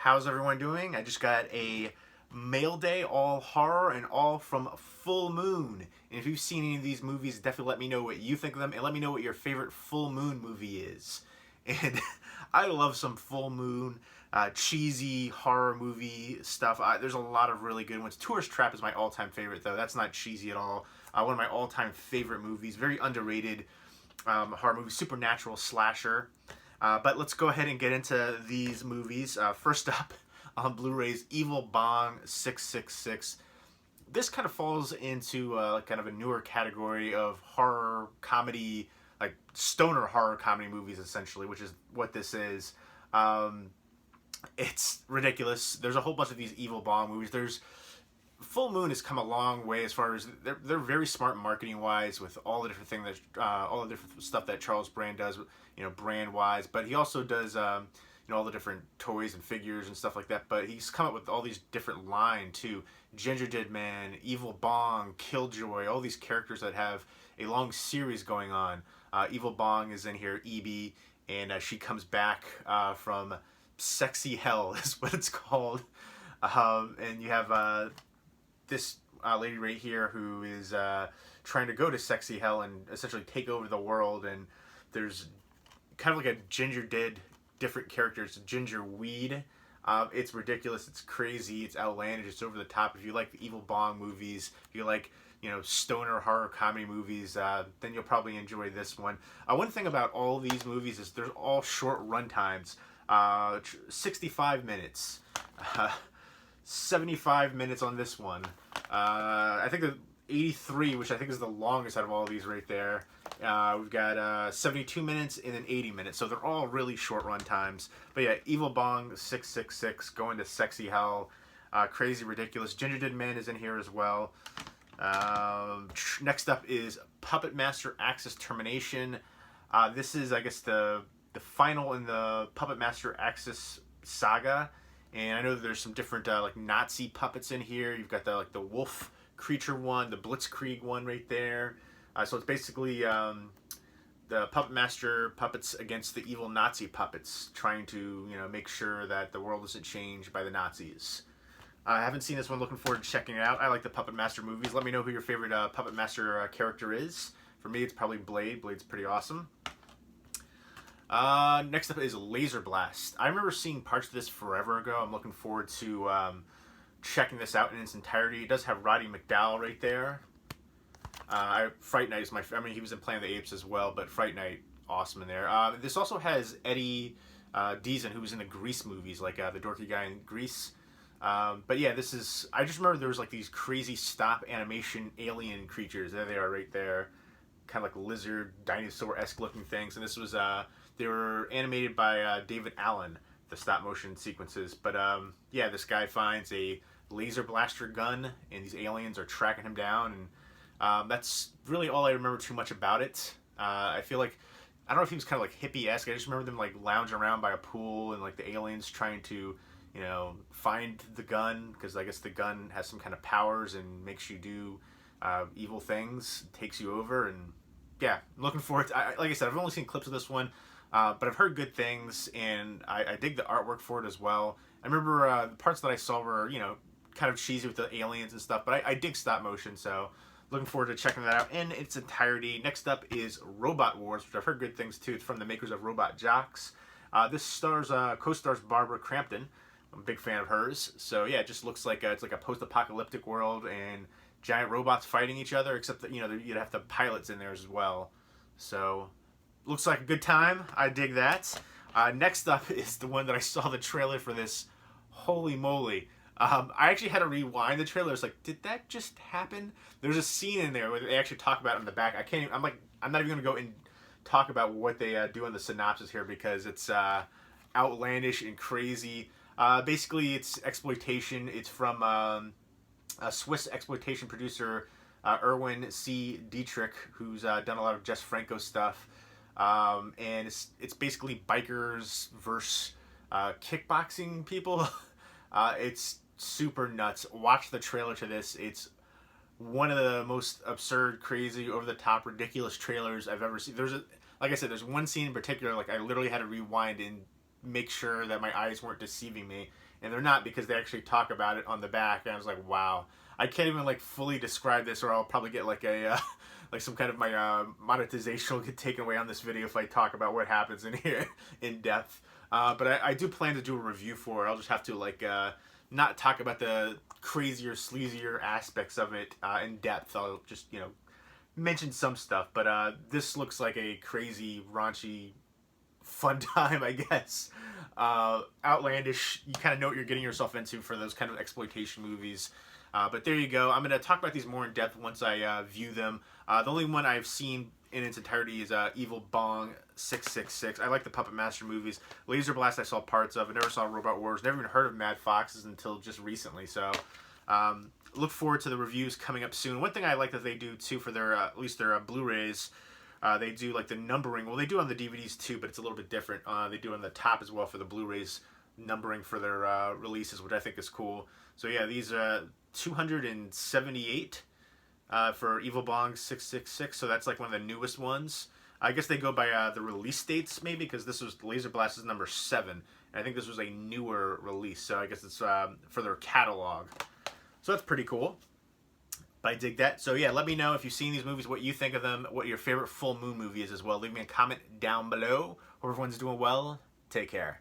How's everyone doing? I just got a mail day, all horror and all from Full Moon. And if you've seen any of these movies, definitely let me know what you think of them and let me know what your favorite Full Moon movie is. And I love some Full Moon, cheesy horror movie stuff. There's a lot of really good ones. Tourist Trap is my all-time favorite, though. That's not cheesy at all. One of my all-time favorite movies. Very underrated horror movie. Supernatural slasher. But let's go ahead and get into these movies. First up on Blu-ray's Evil Bong 666. This kind of falls into kind of a newer category of horror comedy, like stoner horror comedy movies, essentially, which is what this is. It's ridiculous. There's a whole bunch of these Evil Bong movies. Full Moon has come a long way as far as they're very smart marketing wise with all the different things that all the different stuff that Charles Brand does, brand wise. But he also does all the different toys and figures and stuff like that. But he's come up with all these different line too: Ginger Dead Man, Evil Bong, Killjoy, all these characters that have a long series going on. Evil Bong is in here, EB, and she comes back from Sexy Hell is what it's called, and you have this lady right here who is trying to go to Sexy Hell and essentially take over the world. And there's kind of like a Ginger Dead, different characters. Ginger Weed. It's ridiculous. It's crazy. It's outlandish. It's over the top. If you like the Evil Bong movies, if you like stoner horror comedy movies, then you'll probably enjoy this one. One thing about all these movies is they're all short run times. 65 minutes. 75 minutes on this one. I think the 83, which I think is the longest out of all of these right there. We've got 72 minutes and then 80 minutes. So they're all really short run times. But yeah, Evil Bong 666, going to Sexy Hell. Crazy Ridiculous. Ginger Dead Man is in here as well. Next up is Puppet Master Axis Termination. This is, I guess, the final in the Puppet Master Axis saga. And I know that there's some different like Nazi puppets in here. You've got the wolf creature one, the Blitzkrieg one right there. So it's basically the Puppet Master puppets against the evil Nazi puppets, trying to make sure that the world isn't changed by the Nazis. I haven't seen this one. Looking forward to checking it out. I like the Puppet Master movies. Let me know who your favorite Puppet Master character is. For me, it's probably Blade. Blade's pretty awesome. Next up is Laser Blast. I remember seeing parts of this forever ago. I'm looking forward to checking this out in its entirety. It does have Roddy McDowall right there. Fright Night is he was in Planet of the Apes as well, but Fright Night, awesome in there. This also has Eddie Deason, who was in the Grease movies, like the dorky guy in Grease. But yeah, I just remember there was like these crazy stop animation alien creatures. There they are right there. Kind of like lizard, dinosaur-esque looking things. And this was, they were animated by David Allen, the stop motion sequences. But yeah, this guy finds a laser blaster gun and these aliens are tracking him down. And that's really all I remember too much about it. I feel like, I don't know if he was kind of like hippie-esque. I just remember them like lounging around by a pool and like the aliens trying to find the gun, because I guess the gun has some kind of powers and makes you do evil things, takes you over. And yeah, I'm looking forward to, like I said, I've only seen clips of this one, but I've heard good things, and I dig the artwork for it as well. I remember the parts that I saw were, kind of cheesy with the aliens and stuff, but I dig stop motion, so looking forward to checking that out in its entirety. Next up is Robot Wars, which I've heard good things too. It's from the makers of Robot Jocks. This co-stars Barbara Crampton. I'm a big fan of hers. So yeah, it just looks like it's like a post-apocalyptic world and giant robots fighting each other, except that you'd have the pilots in there as well. So looks like a good time. I dig that. Next up is the one that I saw the trailer for this. Holy moly. I actually had to rewind the trailer. I was like, did that just happen? There's a scene in there where they actually talk about it in the back. I'm not even gonna go and talk about what they do in the synopsis here, because it's outlandish and crazy. Basically, it's exploitation. It's from a Swiss exploitation producer, Erwin C. Dietrich, who's done a lot of Jess Franco stuff. And it's basically bikers versus kickboxing people. It's super nuts. Watch the trailer to this. It's one of the most absurd, crazy, over-the-top, ridiculous trailers I've ever seen. Like I said, there's one scene in particular, like I literally had to rewind and make sure that my eyes weren't deceiving me. And they're not, because they actually talk about it on the back. And I was like, wow. I can't even like fully describe this, or I'll probably get like a like some kind of my monetization will get taken away on this video if I talk about what happens in here in depth. But I do plan to do a review for it. I'll just have to like not talk about the crazier, sleazier aspects of it in depth. I'll just, you know, mention some stuff. But this looks like a crazy, raunchy, fun time, I guess. Outlandish. You kind of know what you're getting yourself into for those kind of exploitation movies. But there you go. I'm going to talk about these more in depth once I view them. The only one I've seen in its entirety is Evil Bong 666. I like the Puppet Master movies. Laser Blast I saw parts of. I never saw Robot Wars. Never even heard of Mad Foxes until just recently. So look forward to the reviews coming up soon. One thing I like that they do too for their at least their Blu-rays, they do like the numbering. Well, they do on the DVDs too, but it's a little bit different. They do on the top as well for the Blu-rays, numbering for their releases, which I think is cool. So yeah, these 278 for Evil Bong 666. So that's like one of the newest ones. I guess they go by the release dates maybe, because this was Laser Blast is number 7. And I think this was a newer release. So I guess it's for their catalog. So that's pretty cool. But I dig that. So yeah, let me know if you've seen these movies, what you think of them, what your favorite full moon movie is as well. Leave me a comment down below. Hope everyone's doing well. Take care.